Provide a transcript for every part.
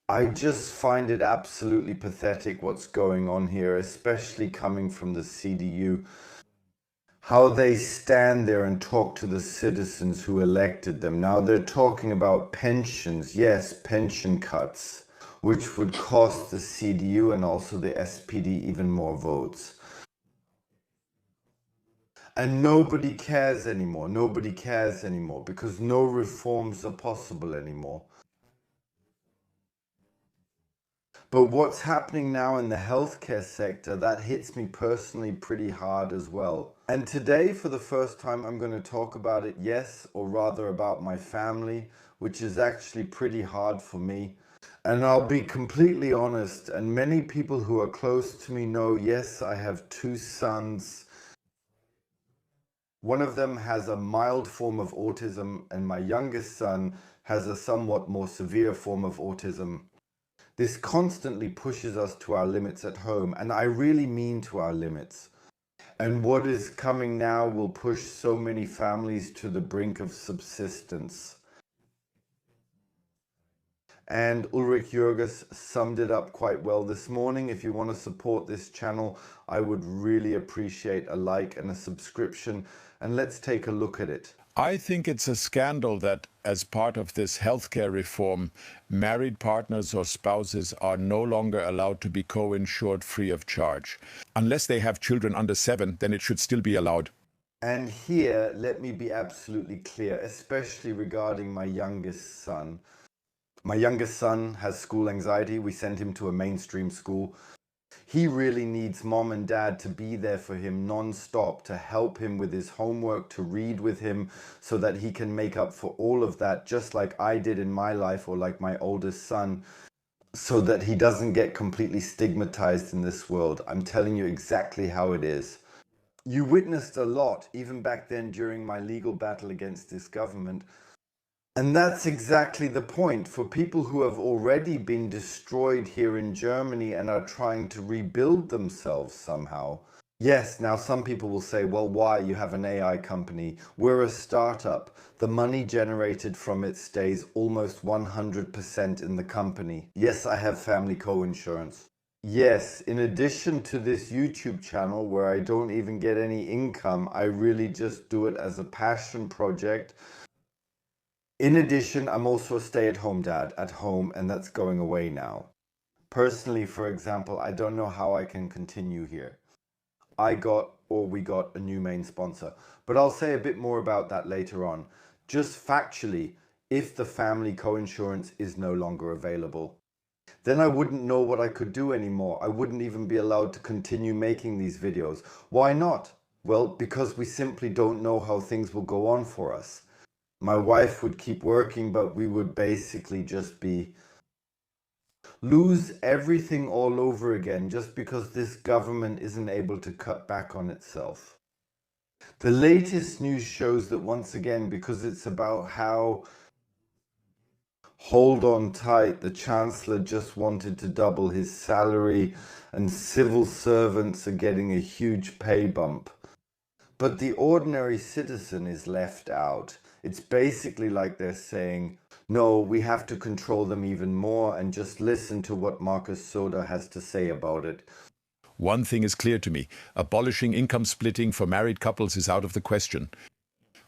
I just find it absolutely pathetic what's going on here, especially coming from the CDU. How they stand there and talk to the citizens who elected them. Now they're talking about pensions, yes, pension cuts, which would cost the CDU and also the SPD even more votes. And nobody cares anymore. Nobody cares anymore because no reforms are possible anymore. But what's happening now in the healthcare sector, that hits me personally pretty hard as well. And today, for the first time, I'm going to talk about it, yes, or rather about my family, which is actually pretty hard for me. And I'll be completely honest, and many people who are close to me know, yes, I have two sons. One of them has a mild form of autism, and my youngest son has a somewhat more severe form of autism. This constantly pushes us to our limits at home, and I really mean to our limits. And what is coming now will push so many families to the brink of subsistence. And Ulrich Jürges summed it up quite well this morning. If you want to support this channel, I would really appreciate a like and a subscription. And let's take a look at it. I think it's a scandal that, as part of this healthcare reform, married partners or spouses are no longer allowed to be co-insured free of charge. Unless they have children under 7, then it should still be allowed. And here, let me be absolutely clear, especially regarding my youngest son. My youngest son has school anxiety. We sent him to a mainstream school. He really needs mom and dad to be there for him non-stop, to help him with his homework, to read with him so that he can make up for all of that, just like I did in my life or like my oldest son, so that he doesn't get completely stigmatized in this world. I'm telling you exactly how it is. You witnessed a lot, even back then during my legal battle against this government. And that's exactly the point. For people who have already been destroyed here in Germany and are trying to rebuild themselves somehow. Yes, now some people will say, well, why? You have an AI company. We're a startup. The money generated from it stays almost 100% in the company. Yes, I have family co-insurance. Yes, in addition to this YouTube channel where I don't even get any income, I really just do it as a passion project. In addition, I'm also a stay-at-home dad at home, and that's going away now. Personally, for example, I don't know how I can continue here. We got a new main sponsor, but I'll say a bit more about that later on. Just factually, if the family co-insurance is no longer available, then I wouldn't know what I could do anymore. I wouldn't even be allowed to continue making these videos. Why not? Well, because we simply don't know how things will go on for us. My wife would keep working, but we would basically just lose everything all over again just because this government isn't able to cut back on itself. The latest news shows that once again, because it's about how, hold on tight, the Chancellor just wanted to double his salary and civil servants are getting a huge pay bump. But the ordinary citizen is left out. It's basically like they're saying, no, we have to control them even more, and just listen to what Markus Söder has to say about it. One thing is clear to me: abolishing income splitting for married couples is out of the question.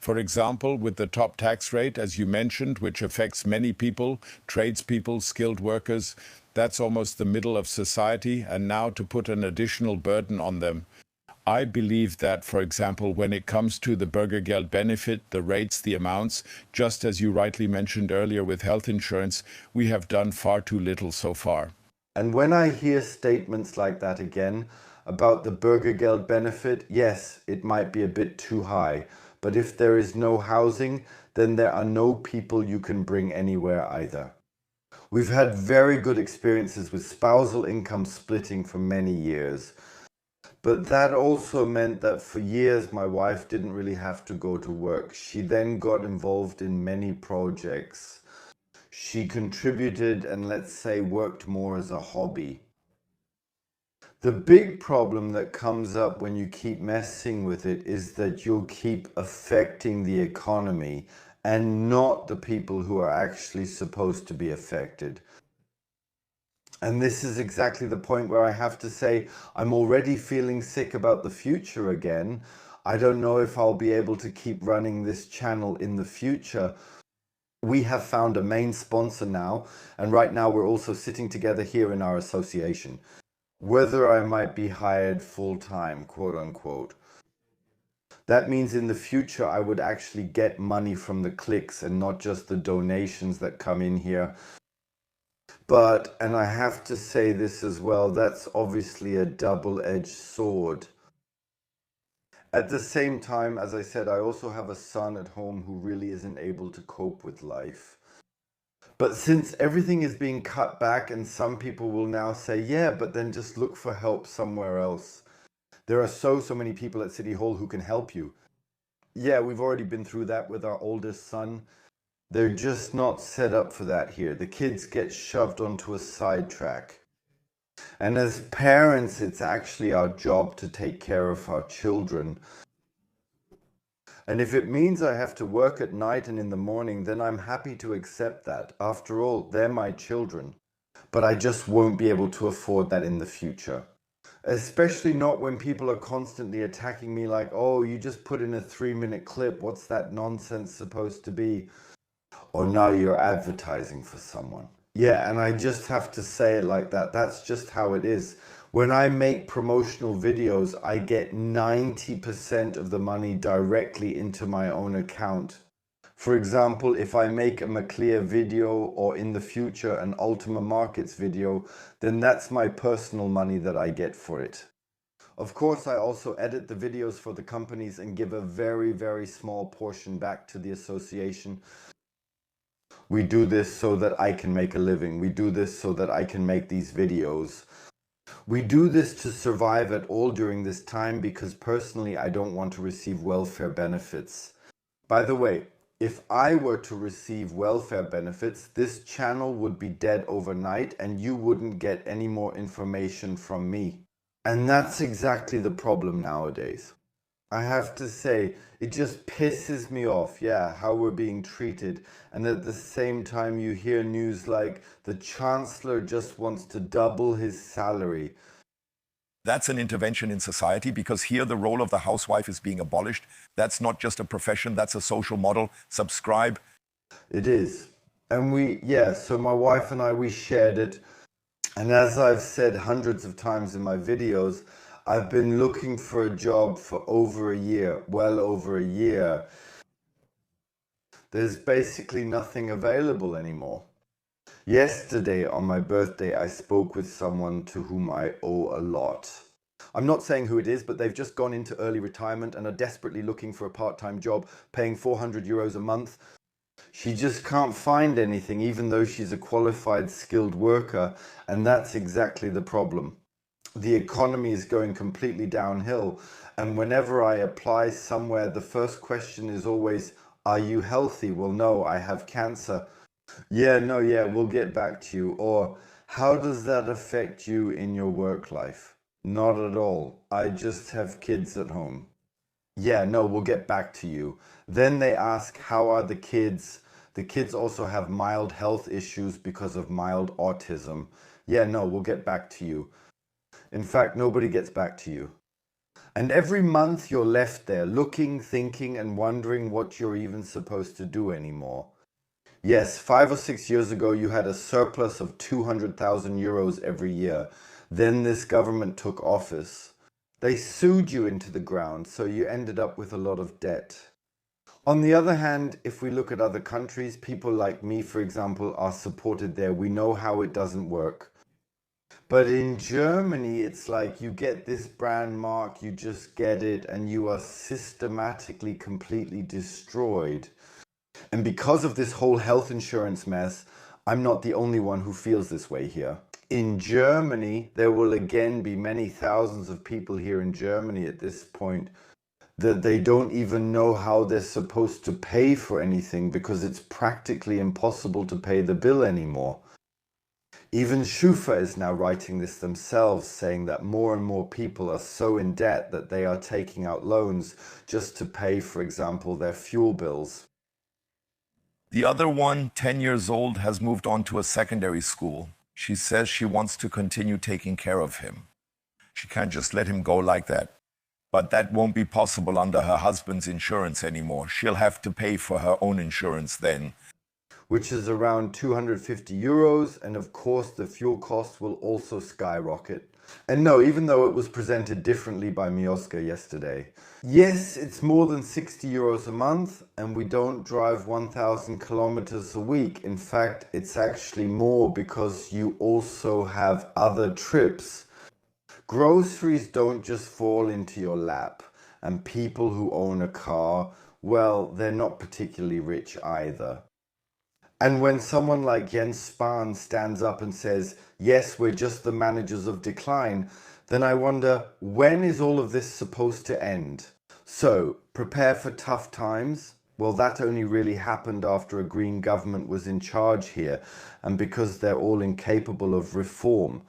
For example, with the top tax rate, as you mentioned, which affects many people, tradespeople, skilled workers, that's almost the middle of society, and now to put an additional burden on them. I believe that, for example, when it comes to the Bürgergeld benefit, the rates, the amounts, just as you rightly mentioned earlier with health insurance, we have done far too little so far. And when I hear statements like that again about the Bürgergeld benefit, yes, it might be a bit too high. But if there is no housing, then there are no people you can bring anywhere either. We've had very good experiences with spousal income splitting for many years. But that also meant that for years my wife didn't really have to go to work. She then got involved in many projects. She contributed and, let's say, worked more as a hobby. The big problem that comes up when you keep messing with it is that you'll keep affecting the economy and not the people who are actually supposed to be affected. And this is exactly the point where I have to say, I'm already feeling sick about the future again. I don't know if I'll be able to keep running this channel in the future. We have found a main sponsor now, and right now we're also sitting together here in our association. Whether I might be hired full time, quote unquote. That means in the future I would actually get money from the clicks and not just the donations that come in here. But, and I have to say this as well, that's obviously a double-edged sword. At the same time, as I said, I also have a son at home who really isn't able to cope with life. But since everything is being cut back, and some people will now say, yeah, but then just look for help somewhere else. There are so many people at City Hall who can help you. Yeah, we've already been through that with our oldest son. They're just not set up for that here. The kids get shoved onto a sidetrack. And as parents, it's actually our job to take care of our children. And if it means I have to work at night and in the morning, then I'm happy to accept that. After all, they're my children. But I just won't be able to afford that in the future. Especially not when people are constantly attacking me like, oh, you just put in a 3-minute clip. What's that nonsense supposed to be? Or now you're advertising for someone. Yeah, and I just have to say it like that. That's just how it is. When I make promotional videos, I get 90% of the money directly into my own account. For example, if I make a McClear video or in the future an Ultima Markets video, then that's my personal money that I get for it. Of course, I also edit the videos for the companies and give a very small portion back to the association. We do this so that I can make a living. We do this so that I can make these videos. We do this to survive at all during this time because personally I don't want to receive welfare benefits. By the way, if I were to receive welfare benefits, this channel would be dead overnight and you wouldn't get any more information from me. And that's exactly the problem nowadays. I have to say, it just pisses me off, yeah, how we're being treated. And at the same time, you hear news like the Chancellor just wants to double his salary. That's an intervention in society because here the role of the housewife is being abolished. That's not just a profession, that's a social model. Subscribe. It is. And so my wife and I, we shared it. And as I've said hundreds of times in my videos, I've been looking for a job for over a year, well over a year. There's basically nothing available anymore. Yesterday on my birthday, I spoke with someone to whom I owe a lot. I'm not saying who it is, but they've just gone into early retirement and are desperately looking for a part-time job, paying 400 euros a month. She just can't find anything, even though she's a qualified, skilled worker, and that's exactly the problem. The economy is going completely downhill, and whenever I apply somewhere, the first question is always, are you healthy? Well, no, I have cancer. Yeah, no, yeah, we'll get back to you. Or, how does that affect you in your work life? Not at all. I just have kids at home. Yeah, no, we'll get back to you. Then they ask, how are the kids? The kids also have mild health issues because of mild autism. Yeah, no, we'll get back to you. In fact, nobody gets back to you. And every month you're left there looking, thinking, and wondering what you're even supposed to do anymore. Yes, 5 or 6 years ago you had a surplus of 200,000 euros every year. Then this government took office. They sued you into the ground, so you ended up with a lot of debt. On the other hand, if we look at other countries, people like me, for example, are supported there. We know how it doesn't work. But in Germany, it's like you get this brand mark, you just get it, and you are systematically completely destroyed. And because of this whole health insurance mess, I'm not the only one who feels this way here. In Germany, there will again be many thousands of people here in Germany at this point that they don't even know how they're supposed to pay for anything because it's practically impossible to pay the bill anymore. Even Schufa is now writing this themselves, saying that more and more people are so in debt that they are taking out loans just to pay, for example, their fuel bills. The other one, 10 years old, has moved on to a secondary school. She says she wants to continue taking care of him. She can't just let him go like that. But that won't be possible under her husband's insurance anymore. She'll have to pay for her own insurance then. Which is around 250 euros, and of course the fuel costs will also skyrocket. And no, even though it was presented differently by Mioska yesterday. Yes, it's more than 60 euros a month, and we don't drive 1,000 kilometers a week. In fact, it's actually more because you also have other trips. Groceries don't just fall into your lap, and people who own a car, well, they're not particularly rich either. And when someone like Jens Spahn stands up and says, yes, we're just the managers of decline, then I wonder, when is all of this supposed to end? So, prepare for tough times? Well, that only really happened after a Green government was in charge here, and because they're all incapable of reform.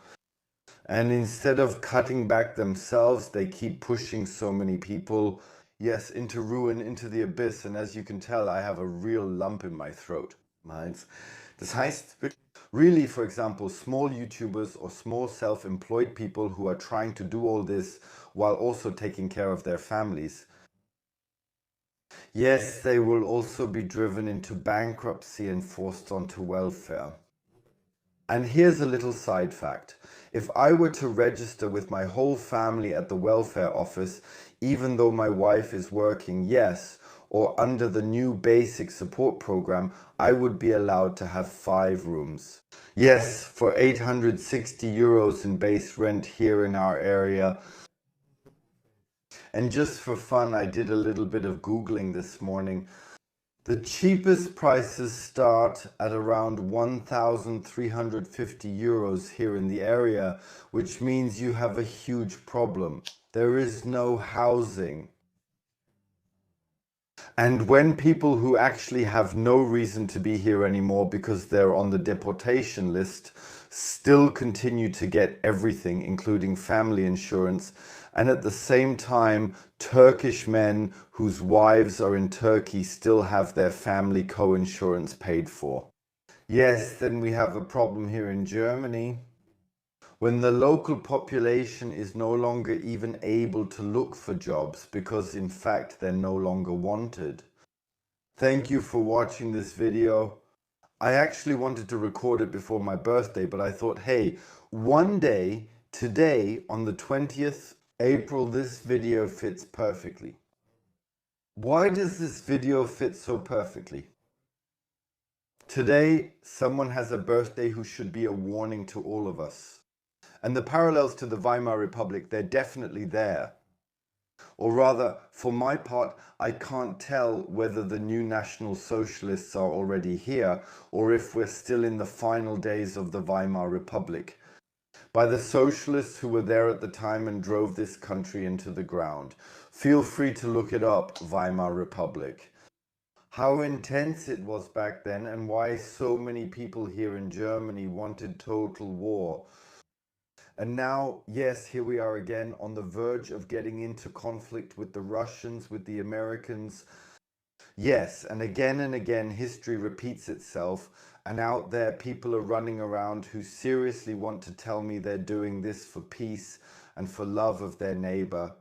And instead of cutting back themselves, they keep pushing so many people, yes, into ruin, into the abyss. And as you can tell, I have a real lump in my throat. Das heißt, really, for example, small YouTubers or small self-employed people who are trying to do all this while also taking care of their families. Yes, they will also be driven into bankruptcy and forced onto welfare. And here's a little side fact. If I were to register with my whole family at the welfare office, even though my wife is working, yes, or under the new basic support program, I would be allowed to have 5 rooms. Yes, for 860 euros in base rent here in our area. And just for fun, I did a little bit of Googling this morning. The cheapest prices start at around 1,350 euros here in the area, which means you have a huge problem. There is no housing. And when people who actually have no reason to be here anymore because they're on the deportation list still continue to get everything, including family insurance, and at the same time, Turkish men whose wives are in Turkey still have their family co-insurance paid for. Yes, then we have a problem here in Germany. When the local population is no longer even able to look for jobs because in fact they're no longer wanted. Thank you for watching this video. I actually wanted to record it before my birthday, but I thought, hey, one day, today, on the 20th April, this video fits perfectly. Why does this video fit so perfectly? Today, someone has a birthday who should be a warning to all of us. And the parallels to the Weimar Republic, they're definitely there. Or rather, for my part, I can't tell whether the new National Socialists are already here or if we're still in the final days of the Weimar Republic. By the socialists who were there at the time and drove this country into the ground. Feel free to look it up, Weimar Republic. How intense it was back then and why so many people here in Germany wanted total war. And now, yes, here we are again on the verge of getting into conflict with the Russians, with the Americans. Yes, and again, history repeats itself. And out there, people are running around who seriously want to tell me they're doing this for peace and for love of their neighbor.